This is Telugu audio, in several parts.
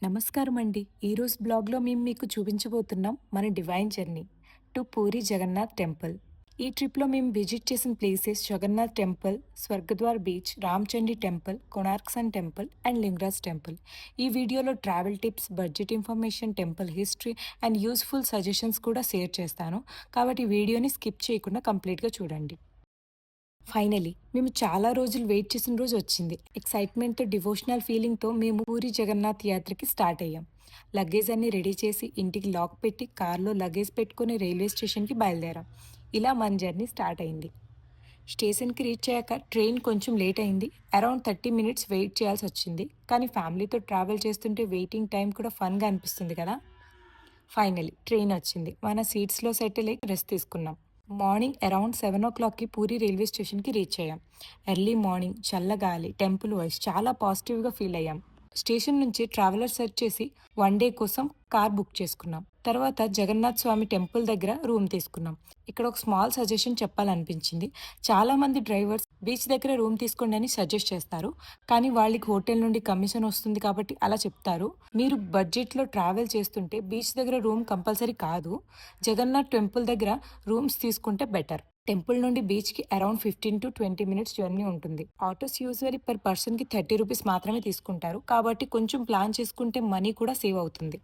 నమస్కారం అండి. ఈరోజు బ్లాగ్‌లో మేము మీకు చూపించబోతున్నాం మన divine journey to Puri Jagannath temple. ఈ ట్రిప్‌లో మేము విజిట్ చేసిన places Jagannath temple, Swargadwar beach, Ramachandi temple, Konark sun temple and Lingaraj temple. ఈ వీడియోలో travel tips, budget information, temple history and useful suggestions కూడా షేర్ చేస్తాను. కాబట్టి వీడియోని స్కిప్ చేయకుండా కంప్లీట్‌గా చూడండి. ఫైనలీ మేము చాలా రోజులు వెయిట్ చేసిన రోజు వచ్చింది. ఎక్సైట్మెంట్‌తో, డివోషనల్ ఫీలింగ్‌తో మేము పూరి జగన్నాథ్ యాత్రకి స్టార్ట్ అయ్యాం. లగేజ్ అన్నీ రెడీ చేసి ఇంటికి లాక్ పెట్టి కార్‌లో లగేజ్ పెట్టుకొని రైల్వే స్టేషన్‌కి బయలుదేరాం. ఇలా మన జర్నీ స్టార్ట్ అయింది. స్టేషన్‌కి రీచ్ అయ్యాక ట్రైన్ కొంచెం లేట్ అయింది. అరౌండ్ 30 మినిట్స్ వెయిట్ చేయాల్సొచ్చింది. కానీ ఫ్యామిలీతో ట్రావెల్ చేస్తుంటే వెయిటింగ్ టైం కూడా ఫన్‌గా అనిపిస్తుంది కదా! ఫైనల్లీ ట్రైన్ వచ్చింది. మన సీట్స్‌లో సెటిల్ అయ్యి రెస్ట్ తీసుకున్నాం. మార్నింగ్ అరౌండ్ 7:00కి పూరి రైల్వే స్టేషన్‌కి రీచ్ అయ్యాం. ఎర్లీ మార్నింగ్, చల్లగాలి, టెంపుల్ వైస్ చాలా పాజిటివ్‌గా ఫీల్ అయ్యాం. స్టేషన్ నుంచి ట్రావెలర్ సెర్చ్ చేసి వన్ డే కోసం కార్ బుక్ చేసుకున్నాం. తర్వాత జగన్నాథ్ స్వామి టెంపుల్ దగ్గర రూమ్ తీసుకున్నాం. ఇక్కడ ఒక స్మాల్ సజెషన్ చెప్పాలనిపించింది. చాలామంది డ్రైవర్స్ బీచ్ దగ్గర రూమ్ తీసుకోండి అని సజెస్ట్ చేస్తారు. కానీ వాళ్ళకి హోటల్ నుండి కమిషన్ వస్తుంది కాబట్టి అలా చెప్తారు. మీరు బడ్జెట్‌లో ట్రావెల్ చేస్తుంటే బీచ్ దగ్గర రూమ్ కంపల్సరీ కాదు. జగన్నాథ్ టెంపుల్ దగ్గర రూమ్స్ తీసుకుంటే బెటర్. టెంపుల్ నుండి బీచ్‌కి అరౌండ్ 15-20 మినిట్స్ జర్నీ ఉంటుంది. ఆటోస్ యూజువల్లీ పర్ పర్సన్‌కి 30 రూపీస్ మాత్రమే తీసుకుంటారు. కాబట్టి కొంచెం ప్లాన్ చేసుకుంటే మనీ కూడా సేవ్ అవుతుంది.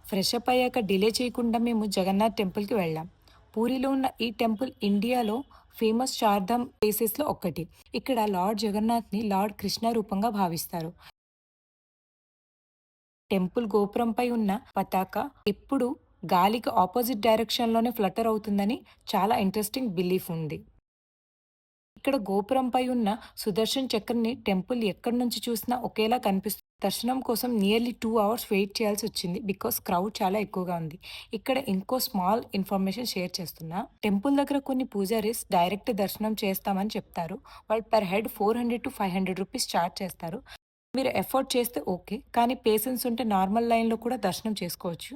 ఫ్రెష్ అప్ అయ్యాక డిలే చేయకుండా మేము జగన్నాథ్ టెంపుల్‌కి వెళ్ళాం. పూరిలో ఉన్న ఈ టెంపుల్ ఇండియాలో ఫేమస్ చార్ధామ్ ప్లేసెస్‌లో ఒక్కటి. ఇక్కడ లార్డ్ జగన్నాథ్‌ని లార్డ్ కృష్ణ రూపంగా భావిస్తారు. టెంపుల్ గోపురంపై ఉన్న పతాక ఎప్పుడు గాలికి ఆపోజిట్ డైరెక్షన్‌లోనే ఫ్లటర్ అవుతుందని చాలా ఇంట్రెస్టింగ్ బిలీఫ్ ఉంది. ఇక్కడ గోపురంపై ఉన్న సుదర్శన్ చక్రని టెంపుల్ ఎక్కడి నుంచి చూసినా ఒకేలా కనిపిస్తుంది. దర్శనం కోసం నియర్లీ 2 అవర్స్ వెయిట్ చేయాల్సి వచ్చింది. బికాస్ క్రౌడ్ చాలా ఎక్కువగా ఉంది. ఇక్కడ ఇంకో స్మాల్ ఇన్ఫర్మేషన్ షేర్ చేస్తున్నా. టెంపుల్ దగ్గర కొన్ని పూజారీస్ డైరెక్ట్ దర్శనం చేస్తామని చెప్తారు. వాళ్ళు పర్ హెడ్ 400-500 రూపీస్ ఛార్జ్ చేస్తారు. మీరు ఎఫోర్డ్ చేస్తే ఓకే. కానీ పేషెన్స్ ఉంటే నార్మల్ లైన్‌లో కూడా దర్శనం చేసుకోవచ్చు.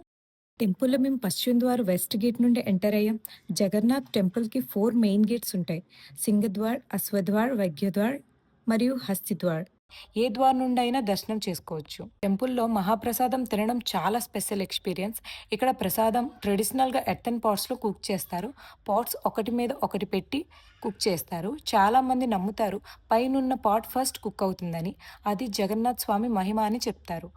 టెంపుల్‌లో మేము పశ్చిమ ద్వార్ వెస్ట్ గేట్ నుండి ఎంటర్ అయ్యాం. జగన్నాథ్ టెంపుల్‌కి 4 మెయిన్ గేట్స్ ఉంటాయి. సింగద్వార్, అశ్వద్వార్, వైద్యద్వార్ మరియు హస్తిద్వార్. ఏ ద్వార్ నుండైనా దర్శనం చేసుకోవచ్చు. టెంపుల్‌లో మహాప్రసాదం తినడం చాలా స్పెషల్ ఎక్స్‌పీరియన్స్. ఇక్కడ ప్రసాదం ట్రెడిషనల్‌గా ఎర్తన్ పాట్స్‌లో కుక్ చేస్తారు. పాట్స్ ఒకటి మీద ఒకటి పెట్టి కుక్ చేస్తారు. చాలామంది నమ్ముతారు పైనున్న పాట్ ఫస్ట్ కుక్ అవుతుందని. అది జగన్నాథ్ స్వామి మహిమ అని చెప్తారు.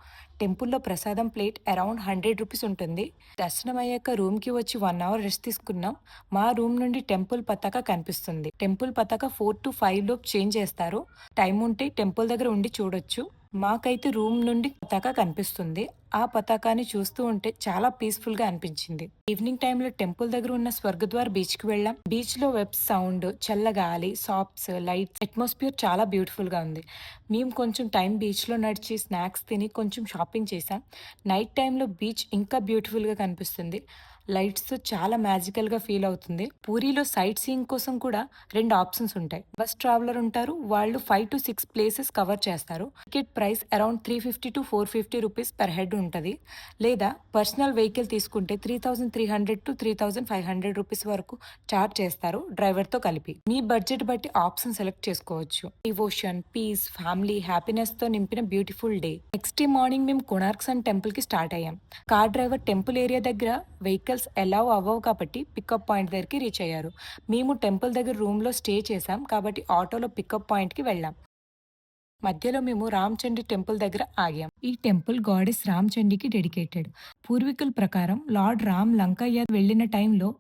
టెంపుల్‌లో ప్రసాదం ప్లేట్ అరౌండ్ 100 రూపీస్ ఉంటుంది. దర్శనం అయ్యాక రూమ్‌కి వచ్చి 1 అవర్ రెస్ట్ తీసుకున్నాం. మా రూమ్ నుండి టెంపుల్ పతాక కనిపిస్తుంది. టెంపుల్ పతాక 4-5 లోపు చేంజ్ చేస్తారు. టైం ఉంటే టెంపుల్ దగ్గర ఉండి చూడొచ్చు. మాకైతే రూమ్ నుండి పతాక కనిపిస్తుంది. ఆ పతాకాన్ని చూస్తూ ఉంటే చాలా పీస్‌ఫుల్‌గా అనిపించింది. ఈవినింగ్ టైంలో టెంపుల్ దగ్గర ఉన్న స్వర్గద్వార్ బీచ్‌కి వెళ్ళాం. బీచ్‌లో వెబ్ సౌండ్, చల్లగాలి, షాప్స్, లైట్స్, అట్మాస్ఫియర్ చాలా బ్యూటిఫుల్‌గా ఉంది. మేము కొంచెం టైం బీచ్‌లో నడిచి స్నాక్స్ తిని కొంచెం షాపింగ్ చేశాం. నైట్ టైంలో బీచ్ ఇంకా బ్యూటిఫుల్‌గా కనిపిస్తుంది. లైట్స్‌తో చాలా మ్యాజికల్‌గా ఫీల్ అవుతుంది. పూరిలో సైట్ సీయింగ్ కోసం కూడా 2 ఆప్షన్స్ ఉంటాయి. బస్ ట్రావెలర్ ఉంటారు. వాళ్ళు 5-6 ప్లేసెస్ కవర్ చేస్తారు. Ticket price around 350-450 rupees per head ఉంటది. లేదా పర్సనల్ వెహికల్ తీసుకుంటే 3300-3500 రూపీస్ వరకు చార్జ్ చేస్తారు డ్రైవర్‌తో కలిపి. మీ బడ్జెట్ బట్టి ఆప్షన్ సెలెక్ట్ చేసుకోవచ్చు. డివోషన్, పీస్, ఫ్యామిలీ, హ్యాపీనెస్‌తో నింపిన beautiful day. Next day morning మేము కోణార్క్ సన్ టెంపుల్‌కి స్టార్ట్ అయ్యాం. కార్ డ్రైవర్ టెంపుల్ ఏరియా దగ్గర వెహికల్స్ అలౌ అవ్వవు కాబట్టి పికప్ పాయింట్ దగ్గరికి రీచ్ అయ్యారు. మేము టెంపుల్ దగ్గర రూమ్‌లో స్టే చేశాం కాబట్టి ఆటోలో పికప్ పాయింట్‌కి వెళ్ళాం. మధ్యలో మేము రామచండీ టెంపుల్ దగ్గర ఆగాం. ఈ టెంపుల్ గాడెస్ రామచండీకి డెడికేటెడ్. పూర్వీకుల ప్రకారం లార్డ్ రామ్ లంకయ్య వెళ్ళిన టైంలో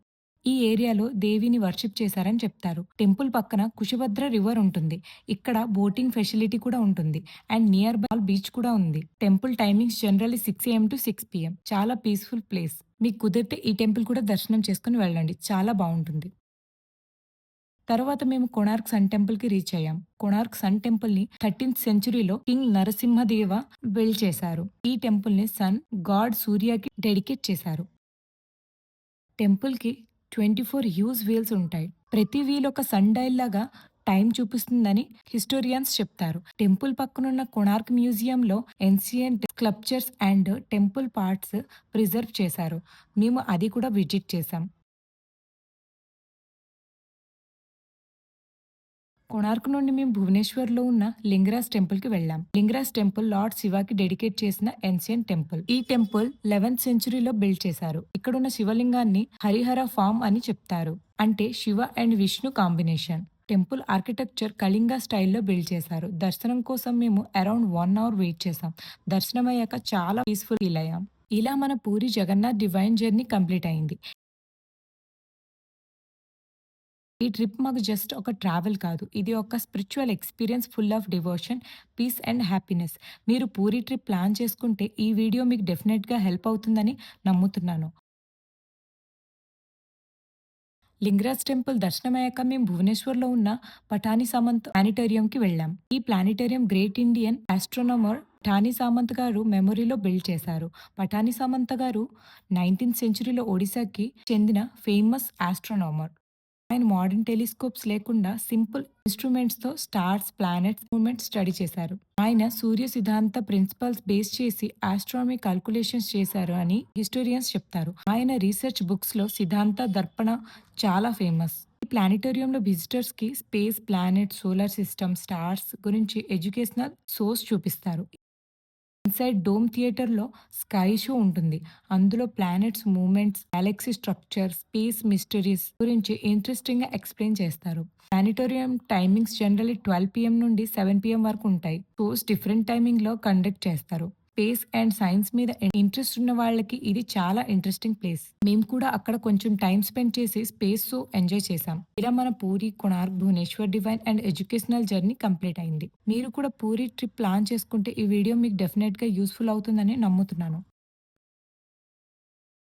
ఈ ఏరియాలో దేవిని వర్షిప్ చేశారని చెప్తారు. టెంపుల్ పక్కన కుశభద్ర రివర్ ఉంటుంది. ఇక్కడ బోటింగ్ ఫెసిలిటీ కూడా ఉంటుంది. అండ్ నియర్ బై బీచ్ కూడా ఉంది. Temple timings generally 6 AM to 6 PM. చాలా పీస్ఫుల్ ప్లేస్. మీకు కుదిరితే ఈ టెంపుల్ కూడా దర్శనం చేసుకుని వెళ్ళండి. చాలా బాగుంటుంది. తర్వాత మేము కోణార్క్ సన్ టెంపుల్‌కి రీచ్ అయ్యాం. కోణార్క్ సన్ టెంపుల్‌ని 13థ్ సెంచురీలో కింగ్ నరసింహదేవ బిల్డ్ చేశారు. ఈ టెంపుల్‌ని సన్ గాడ్ సూర్యకి డెడికేట్ చేశారు. టెంపుల్‌కి 24 హ్యూజ్ వీల్స్ ఉంటాయి. ప్రతి వీల్ ఒక సన్ డైల్ లాగా టైం చూపిస్తుందని హిస్టోరియన్స్ చెప్తారు. టెంపుల్ పక్కనున్న కోణార్క్ మ్యూజియంలో ancient sculptures and temple parts preserve చేశారు. మేము అది కూడా విజిట్ చేశాం. కోణార్క్ నుండి మేము భువనేశ్వర్లో ఉన్న లింగరాజ్ టెంపుల్ కి వెళ్ళాం. లింగరాజ్ టెంపుల్ లార్డ్ శివాకి డెడికేట్ చేసిన ఎన్షియన్ టెంపుల్. ఈ టెంపుల్ 11th సెంచురీలో బిల్డ్ చేశారు. ఇక్కడున్న శివలింగాన్ని హరిహర ఫామ్ అని చెప్తారు. అంటే Shiva and Vishnu combination. Temple architecture Kalinga స్టైల్లో బిల్డ్ చేశారు. దర్శనం కోసం మేము అరౌండ్ 1 అవర్ వెయిట్ చేసాం. దర్శనం అయ్యాక చాలా పీస్ఫుల్ ఫీల్ అయ్యాం. ఇలా మన Puri Jagannath divine journey complete అయింది. ఈ ట్రిప్ మాకు జస్ట్ ఒక ట్రావెల్ కాదు. ఇది ఒక spiritual experience full of devotion, peace and happiness. మీరు పూరీ ట్రిప్ ప్లాన్ చేసుకుంటే ఈ వీడియో మీకు డెఫినెట్‌గా హెల్ప్ అవుతుందని నమ్ముతున్నాను. లింగరాజ్ టెంపుల్ దర్శనమయ్యాక మేము భువనేశ్వర్‌లో ఉన్న పఠానీ సామంత్ ప్లానిటోరియంకి వెళ్ళాం. ఈ planetarium great Indian astronomer Pathani Samant గారు మెమొరీలో బిల్డ్ చేశారు. పఠానీ సామంత్ గారు 19th సెంచురీలో ఒడిశాకి చెందిన ఫేమస్ ఆస్ట్రోనమర్. ఆయన మోడర్న్ టెలిస్కోప్స్ లేకుండా సింపుల్ ఇన్స్ట్రుమెంట్స్‌తో స్టార్స్, ప్లానెట్స్ మూవ్‌మెంట్స్ స్టడీ చేశారు. ఆయన సూర్య సిద్ధాంత ప్రిన్సిపల్స్ బేస్ చేసి ఆస్ట్రానమీ కాలిక్యులేషన్స్ చేశారు అని హిస్టోరియన్స్ చెప్తారు. ఆయన రీసెర్చ్ బుక్స్‌లో సిద్ధాంత దర్పణ చాలా ఫేమస్. ఈ ప్లానిటోరియంలో విజిటర్స్‌కి space, planets, solar system, stars గురించి ఎడ్యుకేషనల్ షోస్ చూపిస్తారు. ఇన్సైడ్ డోమ్ థియేటర్‌లో స్కై షో ఉంటుంది. అందులో planets movements, galaxy structure, space mysteries గురించి ఇంట్రెస్టింగ్‌గా ఎక్స్‌ప్లెయిన్ చేస్తారు. ప్లానిటోరియం టైమింగ్స్ జనరల్లీ 12 పీఎం నుండి 7 పీఎం వరకు ఉంటాయి. షోస్ డిఫరెంట్ టైమింగ్‌లో కండక్ట్ చేస్తారు. స్పేస్ అండ్ సైన్స్ మీద ఇంట్రెస్ట్ ఉన్న వాళ్ళకి ఇది చాలా ఇంట్రెస్టింగ్ ప్లేస్. మేము కూడా అక్కడ కొంచెం టైం స్పెండ్ చేసి స్పేస్ షో ఎంజాయ్ చేసాం. ఇలా మన Puri, Konark, Bhubaneswar divine and educational journey complete అయింది. మీరు కూడా పూరి ట్రిప్ ప్లాన్ చేసుకుంటే ఈ వీడియో మీకు డెఫినెట్‌గా యూస్‌ఫుల్ అవుతుందని నమ్ముతున్నాను.